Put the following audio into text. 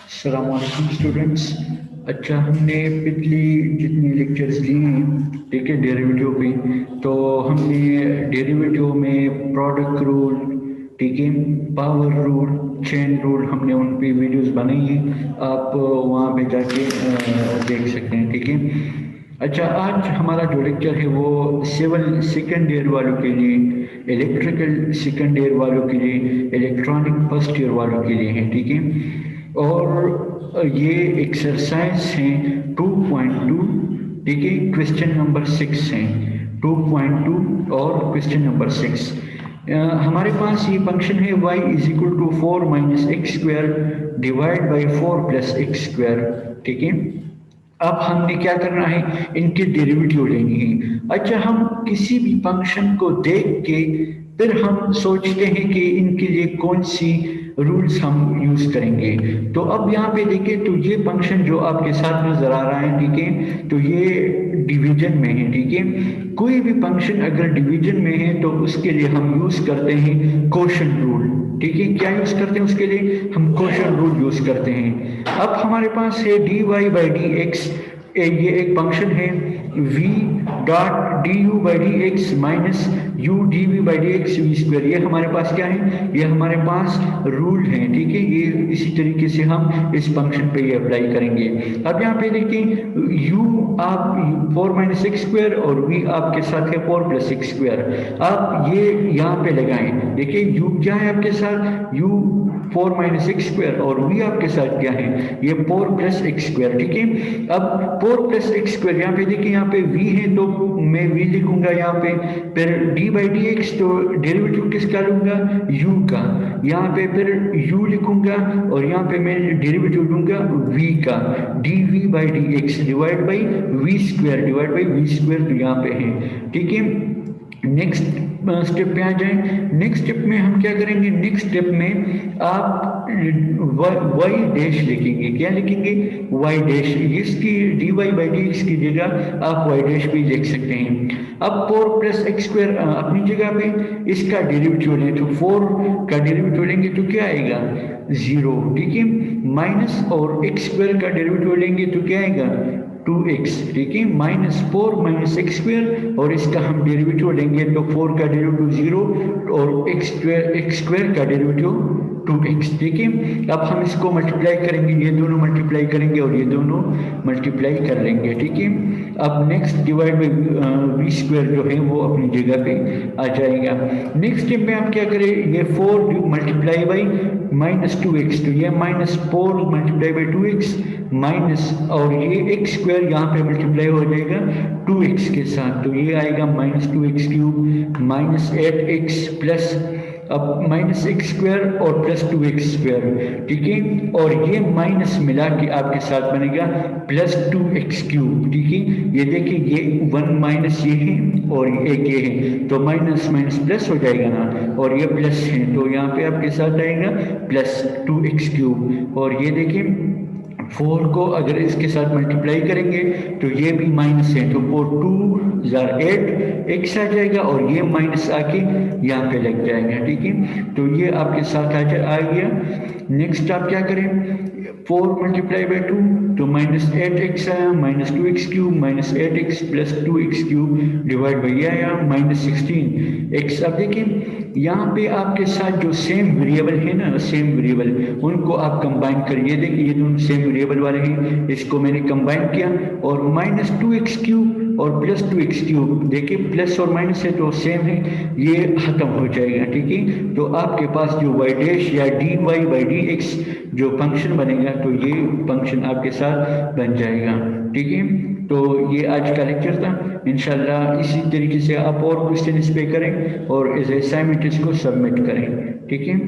अस्सलाम वालेकुम स्टूडेंट्स। अच्छा, हमने पिछली जितनी लेक्चर्स ली हैं, ठीक है, डेरिवेटिव पे, तो हमने डेरिवेटिव में प्रोडक्ट रूल, ठीक है, पावर रूल, चेन रूल, हमने उन पे वीडियोस बनाई हैं। आप वहाँ पे जाके देख सकते हैं, ठीक है। अच्छा, आज हमारा जो लेक्चर है वो सिविल सेकेंड ईयर वालों के लिए, इलेक्ट्रिकल सेकेंड ईयर वालों के लिए, इलेक्ट्रॉनिक फर्स्ट ईयर वालों के लिए है, ठीक है। और ये एक्सरसाइज है 2.2, ठीक है, क्वेश्चन नंबर 6 है। 2.2 और क्वेश्चन नंबर 6। हमारे पास ये फंक्शन है y is equal to 4 minus X square divide by 4 plus X square, ठीक है। अब हमने क्या करना है, इनके डेरिवेटिव लेनी है। अच्छा, हम किसी भी फंक्शन को देख के फिर हम सोचते हैं कि इनके लिए कौन सी रूल्स हम यूज करेंगे। तो अब यहाँ पे देखिए, तो ये फंक्शन जो आपके साथ नजर आ रहा है, ठीक है, तो ये डिवीजन में है, ठीक है। कोई भी फंक्शन अगर डिवीजन में है तो उसके लिए हम यूज करते हैं कोशन रूल, ठीक है। क्या यूज करते हैं उसके लिए, हम कोशन रूल यूज करते हैं। अब हमारे पास है D Y by D X, ये एक फंक्शन है v dot D U by D X minus U D V by D X V square. ये हमारे पास क्या है, ये हमारे पास रूल है, ठीक है। ये इसी तरीके से हम इस फंक्शन पे ये अप्लाई करेंगे। अब यहाँ पे देखिए, u आप 4 माइनस एक्स स्क्वायर और v आपके साथ है 4 प्लस एक्स स्क्वायर। आप ये यहाँ पे लगाएं, देखिए u क्या है आपके साथ, u 4 माइनस एक्स स्क्वायर और v आपके साथ क्या है, ये 4 प्लस एक्स स्क्वायर, ठीक है। अब 4 प्लस एक्स स्क्वायर, यहाँ पे देखिए, यहाँ पे v है तो मैं v लिखूंगा यहाँ पे, फिर d बाई डी एक्स, तो डेरिवेटिव किसका लूंगा, u का, यहाँ पे फिर u लिखूंगा और यहाँ पे मैं डेरिवेटिव लूंगा v का, dv by D X divide by V square divide by V square, तो यहाँ पे है, ठीक है। नेक्स्ट स्टेप पे आ जाए। नेक्स्ट स्टेप में हम क्या करेंगे, नेक्स्ट स्टेप में आप वाई डैश लिखेंगे, क्या लिखेंगे, वाई डैश। इसकी D Y by D X की जगह आप वाई डैश भी लिख सकते हैं। अब 4 प्लस एक्स स्क्वायर अपनी जगह पे, इसका डेरिवेटिव लें तो 4 का डेरिवेटिव लेंगे तो क्या आएगा, 0, ठीक है। माइनस और एक्स स्क्वायर का डेरिवेटिव लेंगे तो क्या आएगा, 2x, ठीक है। माइनस 4 माइनस एक्स स्क्वायर और इसका हम डेरिवेटिव लेंगे तो 4 का डेरिवेटिव 0 और एक्स स्क्वायर का डेरिवेटिव 2x, ठीक है। अब हम इसको मल्टीप्लाई करेंगे, ये दोनों मल्टीप्लाई करेंगे और ये दोनों मल्टीप्लाई कर लेंगे, ठीक है। अब next divide by V square जो है वो अपनी जगह पे आ जाएगा। नेक्स्ट स्टेप में आप क्या करें, ये 4 मल्टीप्लाई बाई माइनस 2x, तो ये minus 4 multiply by 2x minus, और ये एक्स स्क्वायर यहाँ पे मल्टीप्लाई हो जाएगा 2x के साथ, तो ये आएगा minus 2x cube minus 8x plus, अब माइनस एक्स स्क्वायर और प्लस 2x स्क्वायर, ठीक है। और ये माइनस मिला के आपके साथ बनेगा प्लस 2x क्यूब, ठीक है। ये देखिए, ये 1 माइनस ये है और एक ये है, तो माइनस माइनस प्लस हो जाएगा ना, और ये प्लस है तो यहाँ पे आपके साथ आएगा प्लस 2x क्यूब। और ये देखिए, 4 को अगर इसके साथ मल्टीप्लाई करेंगे तो ये भी माइनस है, तो 4 2 जार 8 एक्स आ जाएगा और ये माइनस आके यहाँ पे लग जाएगा, ठीक है। तो ये आपके साथ आ गया। नेक्स्ट आप क्या करें, 4 मल्टीप्लाई बाई 2 तो माइनस 8x आया, minus 2x cube minus 8x plus 2x cube divide by आया माइनस 16x। अब देखिए, यहाँ पे आपके साथ जो सेम वेरिएबल है ना, सेम वेरिएबल, उनको आप कंबाइन करिए। देखिए, ये दोनों सेम वेरिएबल वाले हैं, इसको मैंने कंबाइन किया और माइनस 2x क्यूब और प्लस 2x क्यूब, देखिए प्लस और माइनस है तो सेम है, ये खत्म हो जाएगा, ठीक है। तो आपके पास जो वाई डैश या D Y by D X जो फंक्शन बनेगा, तो ये फंक्शन आपके साथ बन जाएगा, ठीक है। तो ये आज का लेक्चर था। इंशाल्लाह इसी तरीके से आप और क्वेश्चन इस पे करें और इस असाइनमेंट इसको सबमिट करें, ठीक है।